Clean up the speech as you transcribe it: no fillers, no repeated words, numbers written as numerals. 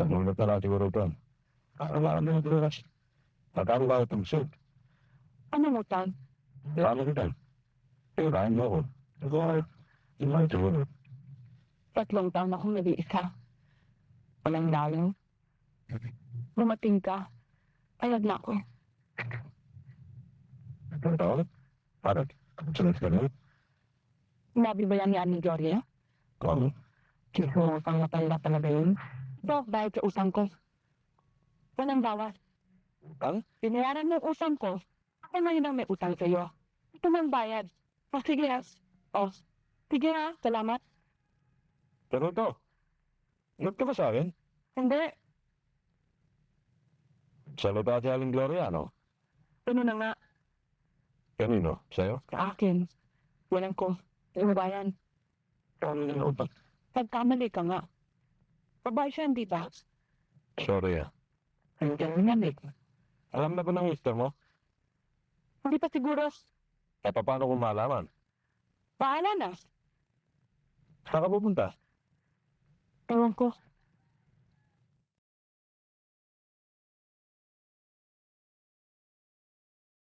Nagulat na lang siguro ito. Wala mo ito ras. Tatalo ba itong suit? Anong utang? Ano kita? Tirahin mo ako. Ito ay, iba ito. 3 taon akong nag-iisa. Walang dalaw. Dumating ka. Ayag na ako. Ito, parang, sunod ka na. Sinabi ba yan ni Ani Gloria? Kung, Utang na talaga yun. So, dahil sa usang ko. Walang bawas. ang, Binayaran mo yung usang ko. Ako ngayon ang may utang sa'yo. Ito man bayad. O sige ha. O, sige ha. Salamat. pero ito, nag ka ba sa akin? Hindi. Salita si Aling Gloria, no? Ano na nga. Kanino? Sa'yo? Sa akin. Walang ko. Yung bayan. Ano yung utang? Pagkamali ka nga. Babae siya, hindi ba? Sorry ah. Ang ganyan eh. Alam na ba ng mister mo? Hindi pa siguro. Eh, paano kung malaman? Paala na. Saan ka pupunta? Ewan ko.